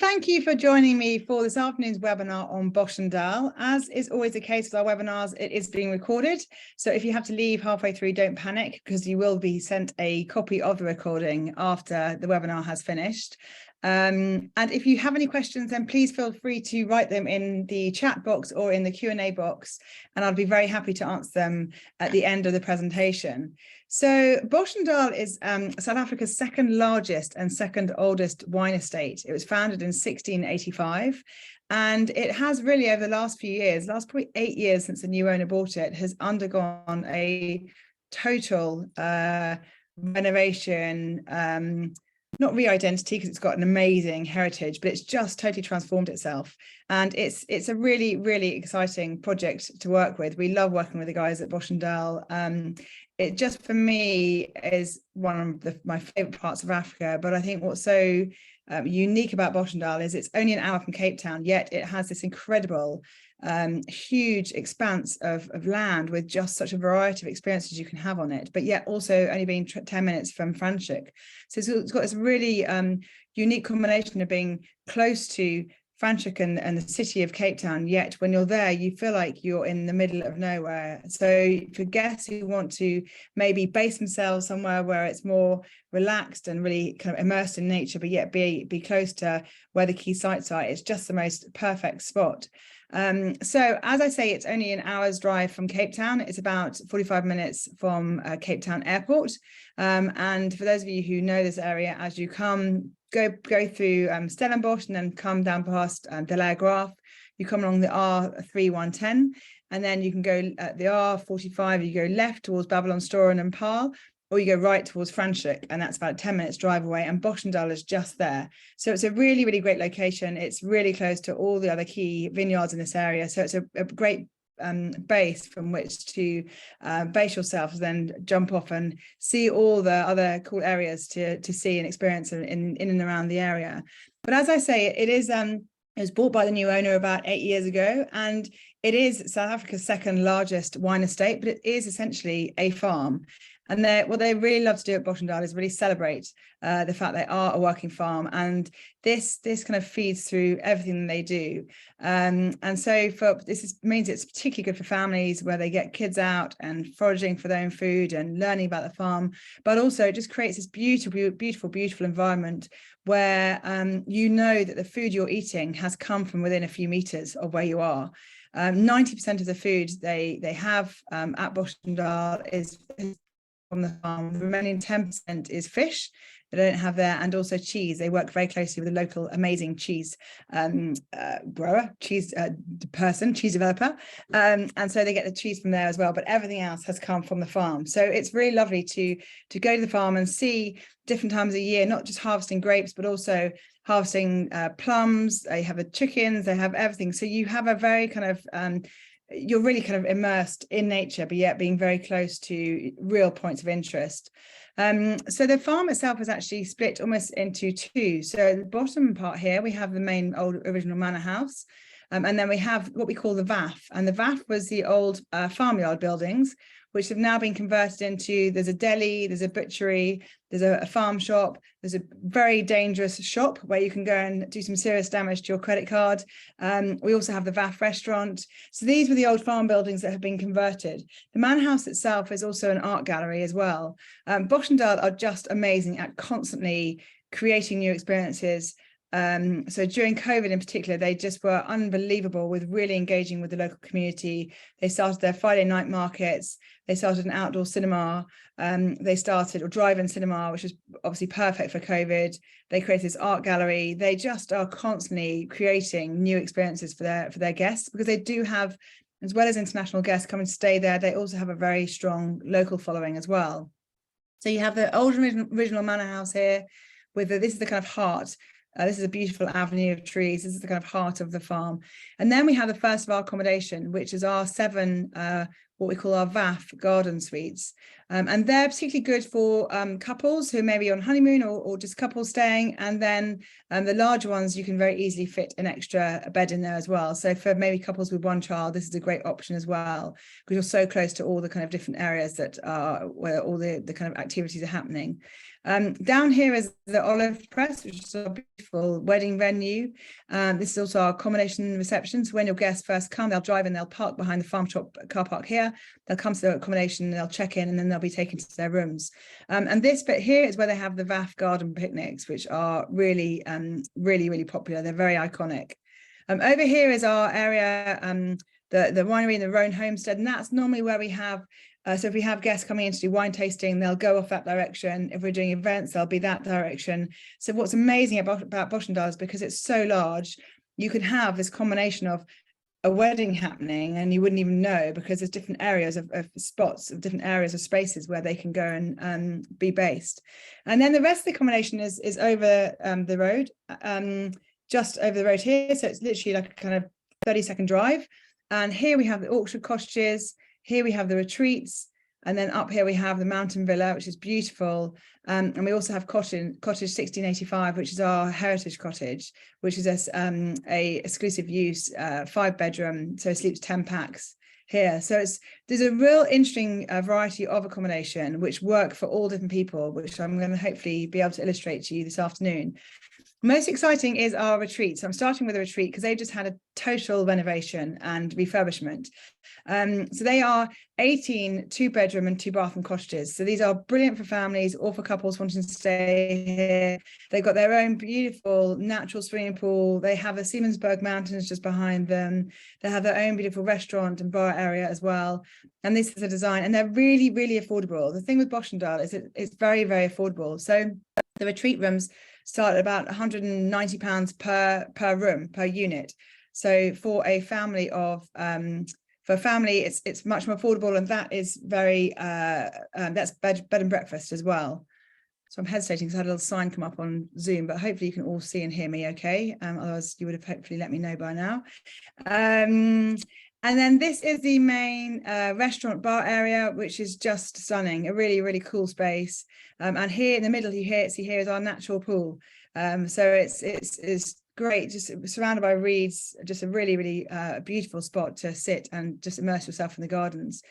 thank you for joining me for this afternoon's webinar on Boschendal. As is always the case with our webinars, it is being recorded. So if you have to leave halfway through, don't panic, because you will be sent a copy of the recording after the webinar has finished. And if you have any questions, then please feel free to write them in the chat box or in the Q&A box, and I'll be very happy to answer them at the end of the presentation. So Boschendal is South Africa's second largest and second oldest wine estate. It was founded in 1685, and it has really, over the last few years, last probably 8 years since the new owner bought it, has undergone a total renovation, not re-identity, because it's got an amazing heritage, but it's just totally transformed itself. And it's a really, really exciting project to work with. We love working with the guys at Boschendal. It just, for me, is one of my favorite parts of Africa. But I think what's so unique about Boschendal is it's only an hour from Cape Town, yet it has this incredible huge expanse of land with just such a variety of experiences you can have on it, but yet also only being 10 minutes from Franschhoek. So it's got this really unique combination of being close to Franschhoek and the city of Cape Town, yet when you're there, you feel like you're in the middle of nowhere. So for guests who want to maybe base themselves somewhere where it's more relaxed and really kind of immersed in nature, but yet be close to where the key sites are, it's just the most perfect spot. So as I say, it's only an hour's drive from Cape Town. It's about 45 minutes from Cape Town Airport. And for those of you who know this area, as you come, go through Stellenbosch and then come down past De La Graaf, you come along the R3110, and then you can go at the R45, you go left towards Babylonstoren and Paarl, or you go right towards Franschhoek, and that's about a 10 minutes drive away, and Boschendal is just there. So it's a really, really great location. It's really close to all the other key vineyards in this area. So it's a great base from which to base yourself, then jump off and see all the other cool areas to see and experience in and around the area. But as I say, it was bought by the new owner about 8 years ago, and it is South Africa's second largest wine estate, but it is essentially a farm. And what they really love to do at Boschendal is really celebrate the fact they are a working farm, and this kind of feeds through everything they do. And so means it's particularly good for families where they get kids out and foraging for their own food and learning about the farm, but also it just creates this beautiful, beautiful, beautiful environment where you know that the food you're eating has come from within a few meters of where you are. 90% of the food they have at Boschendal is from the farm. The remaining 10% is fish they don't have there, and also cheese. They work very closely with a local amazing cheese grower, cheese developer, and so they get the cheese from there as well, but everything else has come from the farm. So it's really lovely to go to the farm and see different times of year, not just harvesting grapes, but also harvesting plums. They have the chickens, they have everything. So you have a very kind of you're really kind of immersed in nature, but yet being very close to real points of interest. So the farm itself is actually split almost into two. So the bottom part here, we have the main old original manor house. And then we have what we call the VAF. And the VAF was the old farmyard buildings, which have now been converted into, there's a deli, there's a butchery, there's a farm shop, there's a very dangerous shop where you can go and do some serious damage to your credit card. We also have the VAF restaurant. So these were the old farm buildings that have been converted. The manor house itself is also an art gallery as well. Boschendal are just amazing at constantly creating new experiences. So during COVID in particular, they just were unbelievable with really engaging with the local community. They started their Friday night markets. They started an outdoor cinema. They started a drive-in cinema, which is obviously perfect for COVID. They created this art gallery. They just are constantly creating new experiences for their guests, because they do have, as well as international guests coming to stay there, they also have a very strong local following as well. So you have the old original manor house here with this is the kind of heart. This is a beautiful avenue of trees. This is the kind of heart of the farm. And then we have the first of our accommodation, which is our 7, what we call our VAF garden suites. And they're particularly good for couples who may be on honeymoon or just couples staying. And then the larger ones, you can very easily fit an extra bed in there as well. So for maybe couples with one child, this is a great option as well, because you're so close to all the kind of different areas that are where all the kind of activities are happening. Down here is the Olive Press, which is a beautiful wedding venue. This is also our accommodation reception. So when your guests first come, they'll drive in, they'll park behind the farm shop car park here. They'll come to the accommodation, they'll check in, and then they'll be taken to their rooms. And this bit here is where they have the WERF garden picnics, which are really, really popular. They're very iconic. Over here is our area, the winery and the Rhone Homestead, and that's normally where we have, so if we have guests coming in to do wine tasting, they'll go off that direction. If we're doing events, they'll be that direction. So what's amazing about Boschendal is because it's so large, you can have this combination of a wedding happening and you wouldn't even know, because there's different areas of spots, of different areas of spaces where they can go and be based. And then the rest of the accommodation is over the road, just over the road here. So it's literally like a kind of 30-second drive. And here we have the orchard cottages, here we have the retreats, and then up here we have the mountain villa, which is beautiful. And we also have cottage 1685, which is our heritage cottage, which is a exclusive use 5-bedroom, so it sleeps 10 packs here. So there's a real interesting variety of accommodation which work for all different people, which I'm going to hopefully be able to illustrate to you this afternoon. Most exciting is our retreat. So I'm starting with a retreat because they just had a total renovation and refurbishment. So they are 18 2-bedroom and 2-bathroom cottages. So these are brilliant for families or for couples wanting to stay here. They've got their own beautiful natural swimming pool. They have the Siemensberg Mountains just behind them. They have their own beautiful restaurant and bar area as well. And this is a design, and they're really, really affordable. The thing with Boschendal is it's very, very affordable. So the retreat rooms start at about £190 per room, per unit. So for a family of it's much more affordable, and that is very that's bed and breakfast as well. So I'm hesitating because I had a little sign come up on Zoom, but hopefully you can all see and hear me okay. Otherwise you would have hopefully let me know by now. And then this is the main restaurant bar area, which is just stunning, a really, really cool space. And here in the middle, see here is our natural pool. So it's great, just surrounded by reeds, just a really, really beautiful spot to sit and just immerse yourself in the gardens.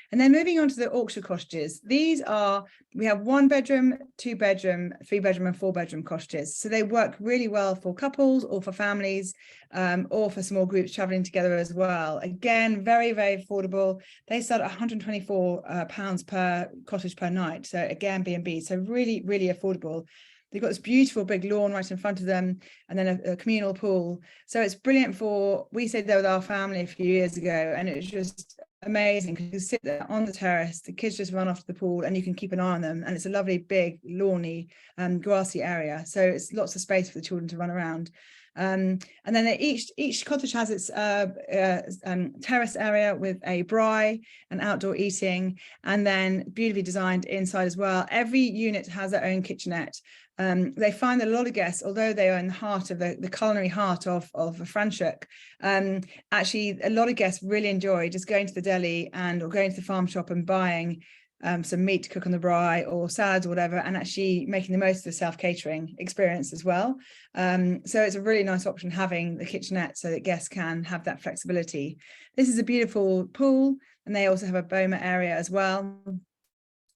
And then moving on to the orchard cottages, we have 1-bedroom, 2-bedroom, 3-bedroom and 4-bedroom cottages. So they work really well for couples or for families or for small groups traveling together as well. Again, very, very affordable. They start at £124 per cottage per night. So again, B&B, so really, really affordable. They've got this beautiful big lawn right in front of them, and then a communal pool. So it's brilliant we stayed there with our family a few years ago, and it was just amazing because you sit there on the terrace, the kids just run off to the pool and you can keep an eye on them, and it's a lovely big lawny grassy area, so it's lots of space for the children to run around. And then each cottage has its terrace area with a braai and outdoor eating, and then beautifully designed inside as well. Every unit has their own kitchenette. They find that a lot of guests, although they are in the heart of the culinary heart of Franschhoek, actually a lot of guests really enjoy just going to the deli or going to the farm shop and buying some meat to cook on the braai or salads or whatever, and actually making the most of the self-catering experience as well. So it's a really nice option having the kitchenette so that guests can have that flexibility. This is a beautiful pool, and they also have a boma area as well.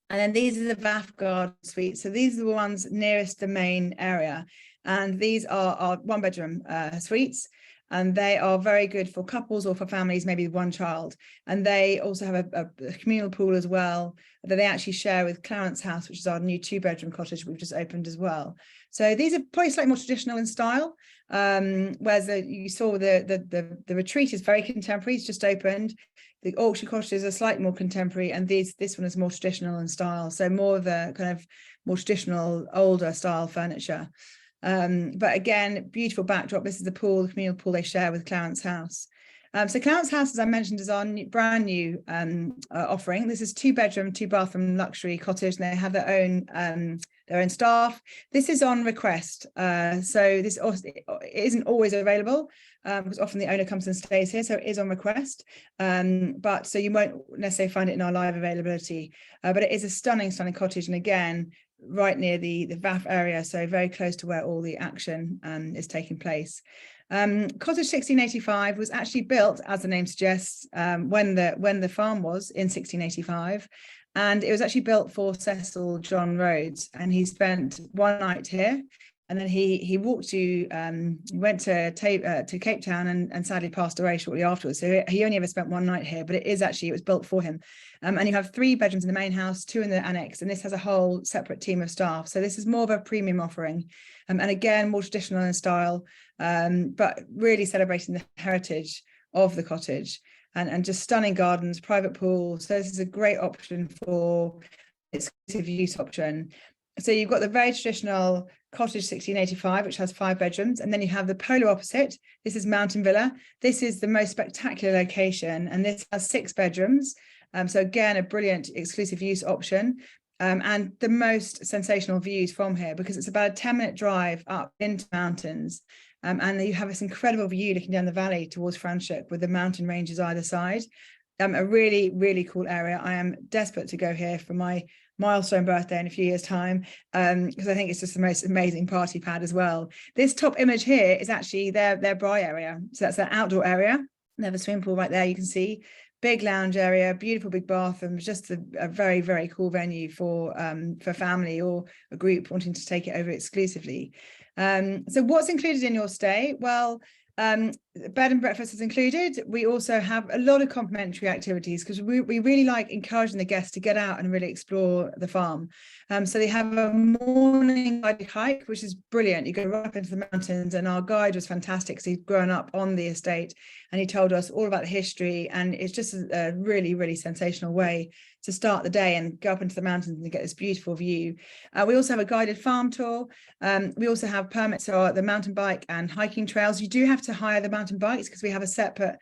And then these are the WERF garden suites. So these are the ones nearest the main area. And these are our 1-bedroom suites. And they are very good for couples or for families, maybe with 1 child. And they also have a communal pool as well that they actually share with Clarence House, which is our new 2-bedroom cottage we've just opened as well. So these are probably slightly more traditional in style, whereas you saw the retreat is very contemporary, it's just opened. The orchard cottages are slightly more contemporary, and this one is more traditional in style. So more of the kind of more traditional, older style furniture. But again, beautiful backdrop. This is the pool, the communal pool they share with Clarence House. So Clarence House, as I mentioned, is our brand new offering. This is 2-bedroom, 2-bathroom luxury cottage, and they have their own staff. This is on request. So this it isn't always available because often the owner comes and stays here, so it is on request. But so you won't necessarily find it in our live availability. But it is a stunning, stunning cottage, and again, right near the WERF area, so very close to where all the action is taking place. Cottage 1685 was actually built, as the name suggests, when the farm was in 1685, And it was actually built for Cecil John Rhodes, and he spent one night here. And then he walked to, he went to Cape Town and sadly passed away shortly afterwards. So he only ever spent one night here, but it was built for him. And you have 3 bedrooms in the main house, 2 in the annex, and this has a whole separate team of staff. So this is more of a premium offering. And again, more traditional in style, but really celebrating the heritage of the cottage, and just stunning gardens, private pool. So this is a great option for exclusive use option. So you've got the very traditional cottage 1685, which has 5 bedrooms, and then you have the polar opposite. This is Mountain Villa. This is the most spectacular location, and this has 6 bedrooms. So again, a brilliant exclusive use option, and the most sensational views from here, because it's about a 10-minute drive up into mountains, and you have this incredible view looking down the valley towards Franschhoek with the mountain ranges either side. A really, really cool area. I am desperate to go here for my milestone birthday in a few years' time, because I think it's just the most amazing party pad as well. This top image here is actually their braai area. So that's their outdoor area. They have a swimming pool right there, you can see. Big lounge area, beautiful big bathrooms, just a very, very cool venue for family or a group wanting to take it over exclusively. So what's included in your stay? Well, bed and breakfast is included. We also have a lot of complimentary activities, because we really like encouraging the guests to get out and really explore the farm. So they have a morning guided hike, which is brilliant. You go right up into the mountains, and our guide was fantastic because he'd grown up on the estate and he told us all about the history, and it's just a really, really sensational way to start the day and go up into the mountains and get this beautiful view. We also have a guided farm tour. We also have permits for the mountain bike and hiking trails. You do have to hire the mountain bikes because we have a separate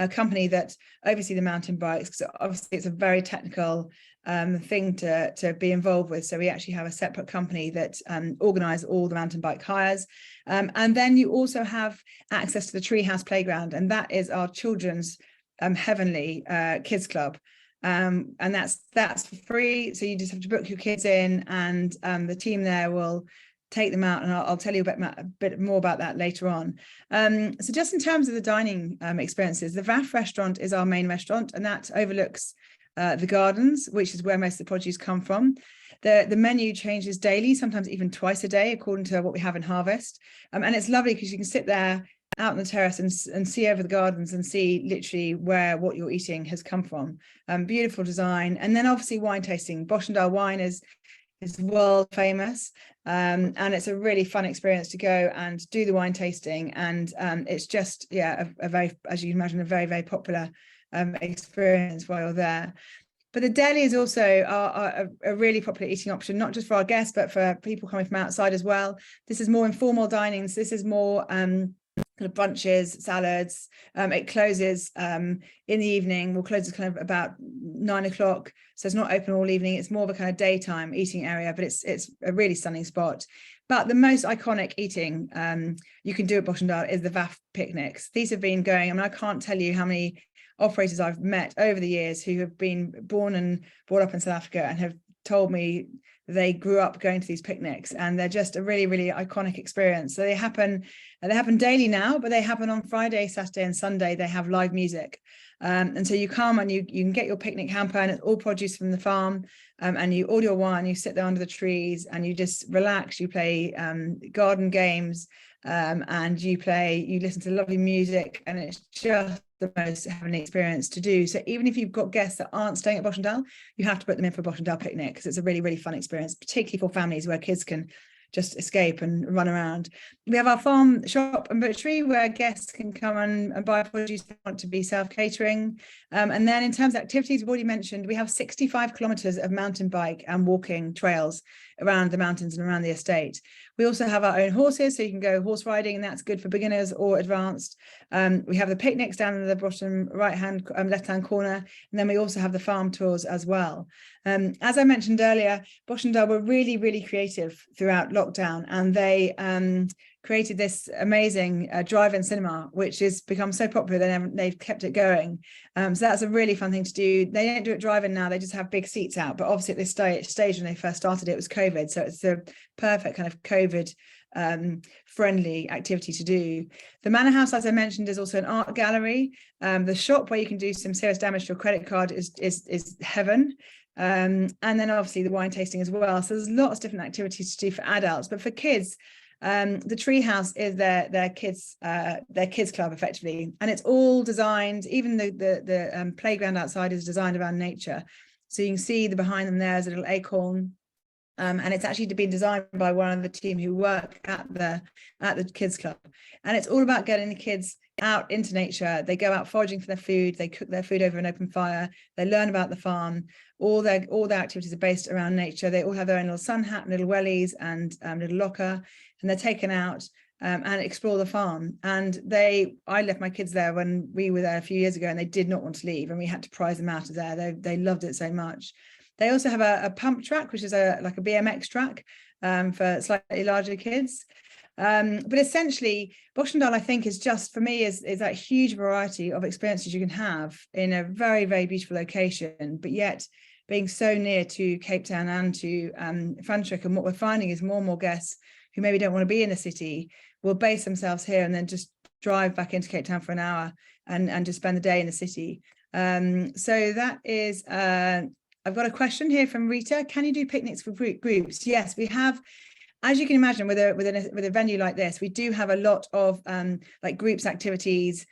company that oversee the mountain bikes, because obviously it's a very technical thing to be involved with. So we actually have a separate company that organise all the mountain bike hires. And then you also have access to the Treehouse Playground, and that is our children's heavenly kids club. And that's for free. So you just have to book your kids in, and the team there will take them out, and I'll tell you a bit more about that later on. So just in terms of the dining experiences, the WERF restaurant is our main restaurant, and that overlooks the gardens, which is where most of the produce come from. The menu changes daily, sometimes even twice a day, according to what we have in harvest. And it's lovely because you can sit there out on the terrace and see over the gardens and see literally where what you're eating has come from. Beautiful design. And then obviously wine tasting. Boschendal wine is world famous, and it's a really fun experience to go and do the wine tasting. And it's just, yeah, a very, as you can imagine, a very, very popular experience while you're there. But the deli is also a really popular eating option, not just for our guests, but for people coming from outside as well. This is more informal dining. So this is more kind of brunches, salads. It closes in the evening. We'll close kind of about 9 o'clock. So it's not open all evening. It's more of a kind of daytime eating area, but it's a really stunning spot. But the most iconic eating you can do at Boschendal is the WAF picnics. These have been going, I mean, I can't tell you how many operators I've met over the years who have been born and brought up in South Africa and have told me they grew up going to these picnics, and they're just a really, really iconic experience. So they happen daily now, but they happen on Friday, Saturday and Sunday. They have live music. And so you come and you can get your picnic hamper, and it's all produce from the farm, and you order your wine, you sit there under the trees and you just relax. You play garden games, and you listen to lovely music, and it's just the most heavenly experience to do. So even if you've got guests that aren't staying at Boschendal, you have to put them in for a Boschendal picnic, because it's a really, really fun experience, particularly for families where kids can just escape and run around. We have our farm shop and butchery where guests can come and buy produce if they want to be self-catering. And then in terms of activities, we've already mentioned, we have 65 kilometres of mountain bike and walking trails around the mountains and around the estate. We also have our own horses, so you can go horse riding, and that's good for beginners or advanced. We have the picnics down in the bottom left-hand corner, and then we also have the farm tours as well. As I mentioned earlier, Boschendal were really, really creative throughout lockdown, and they created this amazing drive-in cinema, which has become so popular they've kept it going. So that's a really fun thing to do. They don't do it drive-in now, they just have big seats out, but obviously at this stage when they first started it was COVID, so it's the perfect kind of COVID friendly activity to do. The Manor House, as I mentioned, is also an art gallery. The shop where you can do some serious damage to your credit card is heaven. And then obviously the wine tasting as well. So there's lots of different activities to do for adults, but for kids, the treehouse is their kids club effectively, and it's all designed. Even the playground outside is designed around nature. So you can see the behind them there is a little acorn, and it's actually been designed by one of the team who work at the kids club, and it's all about getting the kids out into nature. They go out foraging for their food. They cook their food over an open fire. They learn about the farm. All their activities are based around nature. They all have their own little sun hat and little wellies and little locker, and they're taken out and explore the farm. And I left my kids there when we were there a few years ago, and they did not want to leave, and we had to prize them out of there. They loved it so much. They also have a pump track, which is like a BMX track for slightly larger kids. But essentially, Boschendal, I think, is just, for me, is that huge variety of experiences you can have in a very, very beautiful location, but yet being so near to Cape Town and to Franschhoek. And what we're finding is more and more guests who maybe don't want to be in the city will base themselves here and then just drive back into Cape Town for an hour and just spend the day in the city. So that is, I've got a question here from Rita. Can you do picnics for groups? Yes, we have. As you can imagine, with a venue like this, we do have a lot of like groups activities,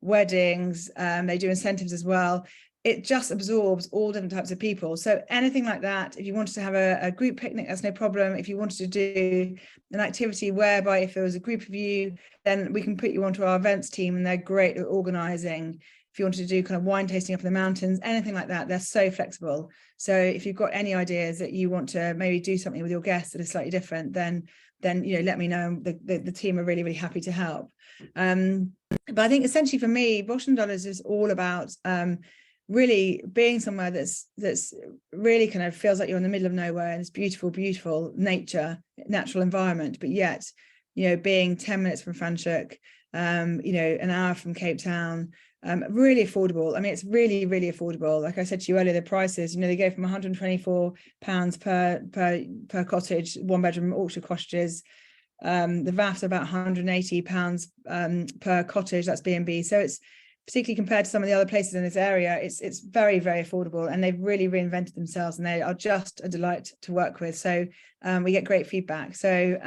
weddings. They do incentives as well. It just absorbs all different types of people. So anything like that, if you wanted to have a group picnic, that's no problem. If you wanted to do an activity whereby if there was a group of you, then we can put you onto our events team, and they're great at organising. If you wanted to do kind of wine tasting up in the mountains, anything like that, they're so flexible. So if you've got any ideas that you want to maybe do something with your guests that is slightly different, then let me know. The team are really, really happy to help. But I think essentially for me, Boschendal is just all about really being somewhere that's really kind of feels like you're in the middle of nowhere, and it's beautiful, beautiful natural environment, but yet, being 10 minutes from Franschhoek, an hour from Cape Town, really affordable. I mean, it's really, really affordable. Like I said to you earlier, the prices, they go from £124 per cottage, 1-bedroom Orchard cottages. The VAF's about £180 per cottage, that's B&B. So it's, particularly compared to some of the other places in this area, it's very, very affordable, and they've really reinvented themselves, and they are just a delight to work with. So we get great feedback. So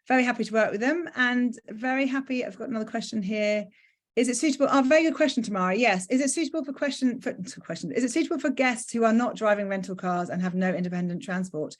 very happy to work with them, and very happy. I've got another question here. Is it suitable? Oh, very good question, Tamara. Yes. Is it suitable for Is it suitable for guests who are not driving rental cars and have no independent transport?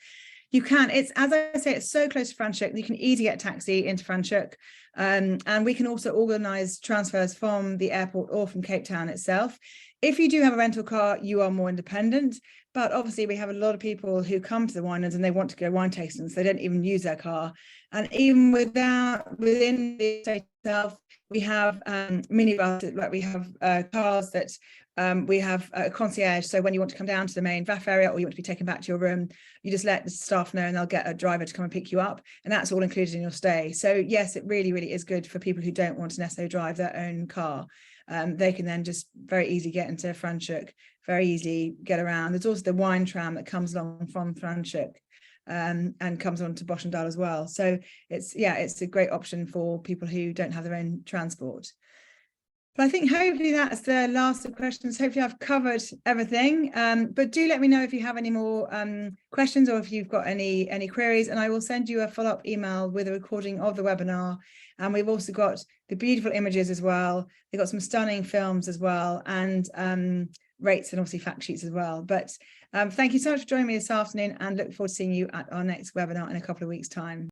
You can. It's, as I say, it's so close to Franschhoek. You can easily get a taxi into Franschhoek. And we can also organise transfers from the airport or from Cape Town itself. If you do have a rental car, you are more independent. But obviously, we have a lot of people who come to the winelands and they want to go wine tasting, so they don't even use their car. And even within the estate itself, we have minibuses, like we have cars that we have a concierge. So when you want to come down to the main VAF area, or you want to be taken back to your room, you just let the staff know and they'll get a driver to come and pick you up. And that's all included in your stay. So yes, it really, really is good for people who don't want to necessarily drive their own car. They can then just very easily get into Franschhoek, very easily get around. There's also the wine tram that comes along from Franschhoek and comes on to Boschendal as well. So it's a great option for people who don't have their own transport. But I think hopefully that's the last of questions. Hopefully I've covered everything. But do let me know if you have any more questions, or if you've got any queries, and I will send you a follow-up email with a recording of the webinar. And we've also got the beautiful images as well. They've got some stunning films as well, and rates and obviously fact sheets as well. But thank you so much for joining me this afternoon, and look forward to seeing you at our next webinar in a couple of weeks' time.